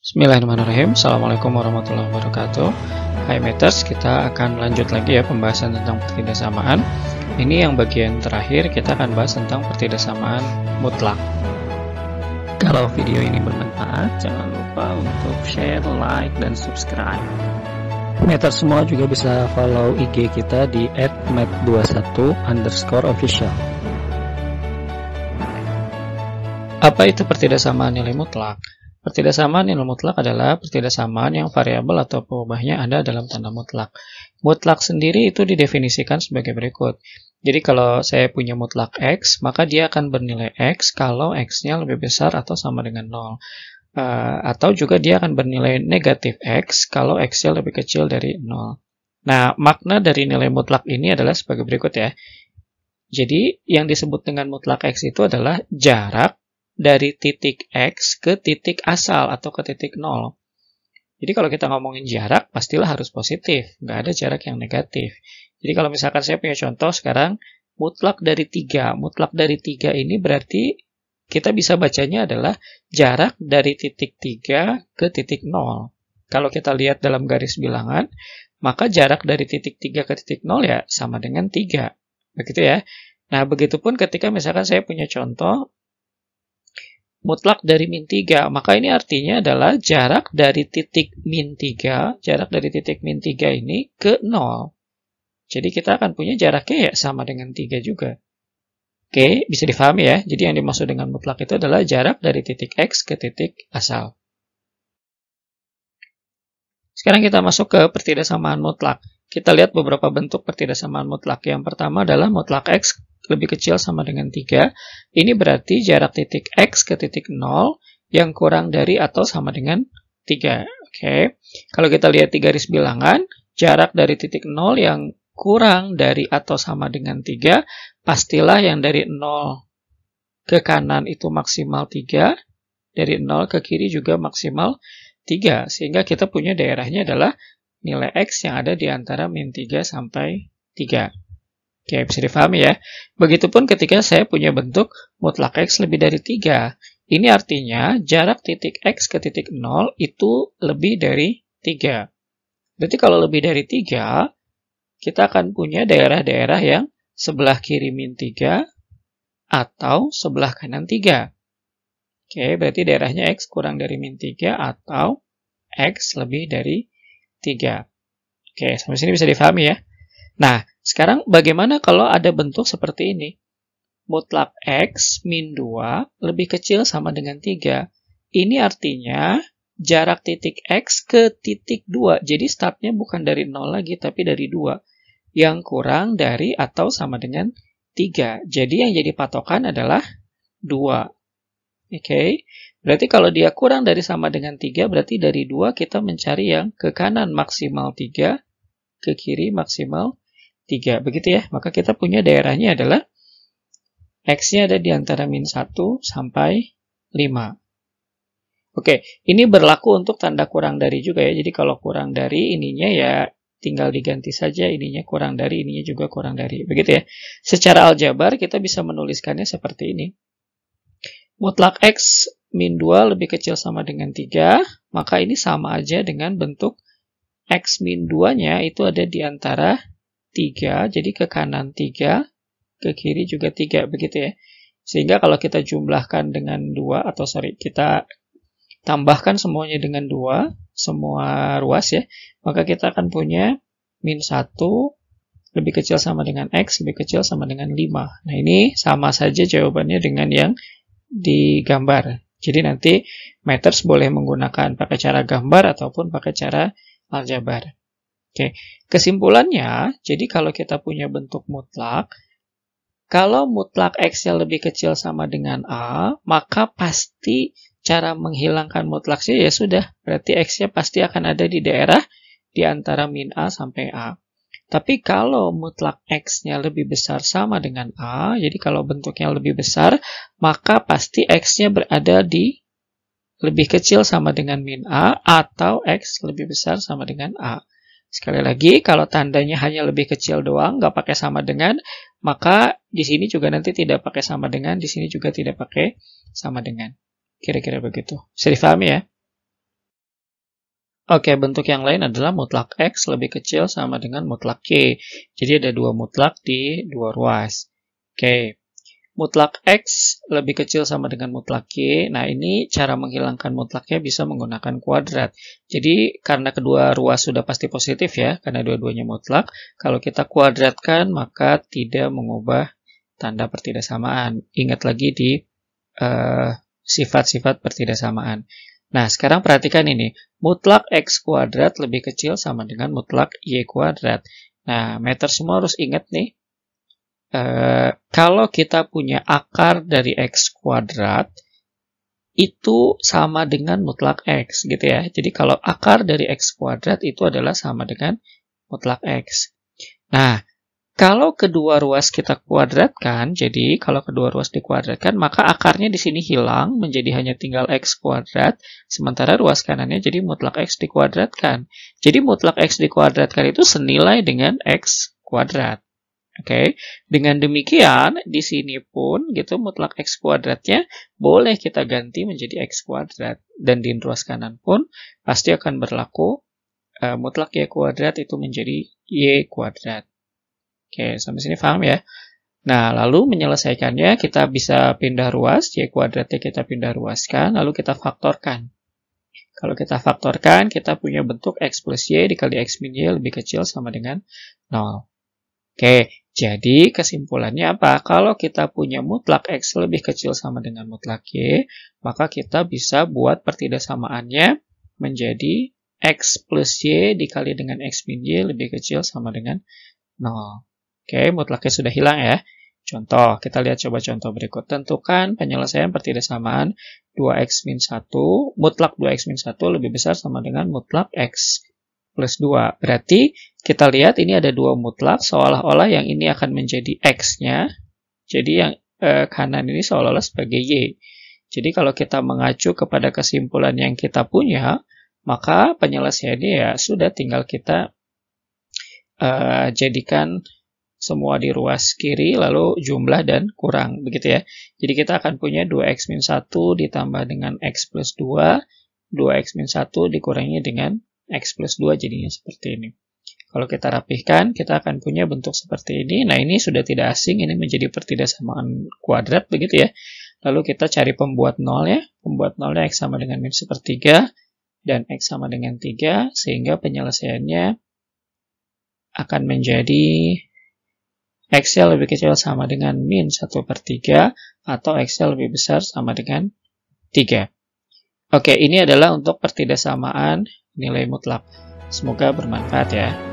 Bismillahirrahmanirrahim. Assalamualaikum warahmatullahi wabarakatuh. Hai Meters, kita akan lanjut lagi ya pembahasan tentang pertidaksamaan. Ini yang bagian terakhir, kita akan bahas tentang pertidaksamaan mutlak. Kalau video ini bermanfaat, jangan lupa untuk share, like, dan subscribe. Meters semua juga bisa follow IG kita di @met21_official. Apa itu pertidaksamaan nilai mutlak? Pertidaksamaan nilai mutlak adalah pertidaksamaan yang variabel atau perubahannya ada dalam tanda mutlak. Mutlak sendiri itu didefinisikan sebagai berikut. Jadi kalau saya punya mutlak X, maka dia akan bernilai X kalau X-nya lebih besar atau sama dengan 0. Atau juga dia akan bernilai negatif X kalau X-nya lebih kecil dari 0. Nah, makna dari nilai mutlak ini adalah sebagai berikut ya. Jadi, yang disebut dengan mutlak X itu adalah jarak dari titik X ke titik asal atau ke titik 0. Jadi kalau kita ngomongin jarak, pastilah harus positif. Nggak ada jarak yang negatif. Jadi kalau misalkan saya punya contoh sekarang, mutlak dari 3. Mutlak dari 3 ini berarti kita bisa bacanya adalah jarak dari titik 3 ke titik 0. Kalau kita lihat dalam garis bilangan, maka jarak dari titik 3 ke titik 0 ya sama dengan 3. Begitu ya. Nah, begitupun ketika misalkan saya punya contoh, mutlak dari min 3, maka ini artinya adalah jarak dari titik min 3, jarak dari titik min 3 ini ke 0. Jadi kita akan punya jaraknya ya sama dengan 3 juga. Oke, bisa difahami ya. Jadi yang dimaksud dengan mutlak itu adalah jarak dari titik X ke titik asal. Sekarang kita masuk ke pertidaksamaan mutlak. Kita lihat beberapa bentuk pertidaksamaan mutlak. Yang pertama adalah mutlak X lebih kecil sama dengan 3. Ini berarti jarak titik X ke titik 0 yang kurang dari atau sama dengan 3. Oke. Kalau kita lihat di garis bilangan, jarak dari titik 0 yang kurang dari atau sama dengan 3, pastilah yang dari 0 ke kanan itu maksimal 3, dari 0 ke kiri juga maksimal 3. Sehingga kita punya daerahnya adalah nilai X yang ada di antara min 3 sampai 3. Oke, bisa difahami ya. Begitupun ketika saya punya bentuk mutlak X lebih dari 3. Ini artinya jarak titik X ke titik 0 itu lebih dari 3. Berarti kalau lebih dari 3, kita akan punya daerah-daerah yang sebelah kiri min 3 atau sebelah kanan 3. Oke, berarti daerahnya X kurang dari min 3 atau X lebih dari 3. Oke, sampai sini bisa difahami ya. Nah, sekarang bagaimana kalau ada bentuk seperti ini? Mutlak X min 2 lebih kecil sama dengan 3. Ini artinya jarak titik X ke titik 2. Jadi startnya bukan dari 0 lagi, tapi dari 2. Yang kurang dari atau sama dengan 3. Jadi yang jadi patokan adalah 2. Oke, berarti kalau dia kurang dari sama dengan 3, berarti dari 2 kita mencari yang ke kanan maksimal 3, ke kiri maksimal 3. Begitu ya, maka kita punya daerahnya adalah X-nya ada di antara min 1 sampai 5. Oke, ini berlaku untuk tanda kurang dari juga ya. Jadi kalau kurang dari ininya ya tinggal diganti saja, ininya kurang dari, ininya juga kurang dari. Begitu ya. Secara aljabar kita bisa menuliskannya seperti ini. Mutlak X min 2 lebih kecil sama dengan 3, maka ini sama aja dengan bentuk X min 2-nya itu ada di antara 3, jadi ke kanan 3, ke kiri juga 3, begitu ya. Sehingga kalau kita jumlahkan dengan 2, kita tambahkan semuanya dengan 2, semua ruas ya, maka kita akan punya min 1 lebih kecil sama dengan X, lebih kecil sama dengan 5. Nah ini sama saja jawabannya dengan yang digambar. Jadi nanti Meters boleh menggunakan pakai cara gambar ataupun pakai cara aljabar. Oke, kesimpulannya, jadi kalau kita punya bentuk mutlak, kalau mutlak X-nya lebih kecil sama dengan A, maka pasti cara menghilangkan mutlak C ya sudah, berarti X-nya pasti akan ada di daerah di antara min A sampai A. Tapi kalau mutlak X-nya lebih besar sama dengan A, jadi kalau bentuknya lebih besar, maka pasti X-nya berada di lebih kecil sama dengan min A, atau X lebih besar sama dengan A. Sekali lagi, kalau tandanya hanya lebih kecil doang, nggak pakai sama dengan, maka di sini juga nanti tidak pakai sama dengan, di sini juga tidak pakai sama dengan. Kira-kira begitu. Bisa difahami ya? Oke, bentuk yang lain adalah mutlak X lebih kecil sama dengan mutlak Y. Jadi ada dua mutlak di dua ruas. Oke, mutlak X lebih kecil sama dengan mutlak Y. Nah, ini cara menghilangkan mutlaknya bisa menggunakan kuadrat. Jadi, karena kedua ruas sudah pasti positif ya, karena dua-duanya mutlak, kalau kita kuadratkan, maka tidak mengubah tanda pertidaksamaan. Ingat lagi di sifat-sifat pertidaksamaan. Nah, sekarang perhatikan ini. Mutlak X kuadrat lebih kecil sama dengan mutlak Y kuadrat. Nah, meter semua harus ingat nih. Kalau kita punya akar dari X kuadrat, itu sama dengan mutlak X, gitu ya. Jadi, kalau akar dari X kuadrat itu adalah sama dengan mutlak X. Nah, kalau kedua ruas kita kuadratkan, jadi kalau kedua ruas dikuadratkan, maka akarnya di sini hilang, menjadi hanya tinggal X kuadrat, sementara ruas kanannya jadi mutlak X dikuadratkan. Jadi mutlak X dikuadratkan itu senilai dengan X kuadrat. Oke, dengan demikian, di sini pun gitu mutlak X kuadratnya boleh kita ganti menjadi X kuadrat. Dan di ruas kanan pun pasti akan berlaku mutlak Y kuadrat itu menjadi Y kuadrat. Oke, sampai sini paham ya? Nah, lalu menyelesaikannya kita bisa pindah ruas, Y kuadratnya kita pindah ruaskan, lalu kita faktorkan. Kalau kita faktorkan, kita punya bentuk X plus Y dikali X min Y lebih kecil sama dengan 0. Oke, jadi kesimpulannya apa? Kalau kita punya mutlak X lebih kecil sama dengan mutlak Y, maka kita bisa buat pertidaksamaannya menjadi X plus Y dikali dengan X min Y lebih kecil sama dengan 0. Oke, mutlaknya sudah hilang ya. Contoh, kita lihat coba contoh berikut. Tentukan penyelesaian pertidaksamaan 2x min 1, mutlak 2x min 1 lebih besar sama dengan mutlak x plus 2. Berarti kita lihat ini ada dua mutlak, seolah-olah yang ini akan menjadi x-nya. Jadi yang kanan ini seolah-olah sebagai y. Jadi kalau kita mengacu kepada kesimpulan yang kita punya, maka penyelesaiannya ya sudah tinggal kita jadikan semua di ruas kiri, lalu jumlah dan kurang, begitu ya. Jadi kita akan punya 2x min 1 ditambah dengan x plus 2, 2x min 1 dikurangi dengan x plus 2, jadinya seperti ini. Kalau kita rapihkan, kita akan punya bentuk seperti ini. Nah, ini sudah tidak asing, ini menjadi pertidaksamaan kuadrat, begitu ya. Lalu kita cari pembuat nolnya. Pembuat nolnya x sama dengan min sepertiga, dan x sama dengan 3, sehingga penyelesaiannya akan menjadi X-nya lebih kecil sama dengan min 1/3 atau X-nya lebih besar sama dengan 3. Oke, ini adalah untuk pertidaksamaan nilai mutlak. Semoga bermanfaat ya.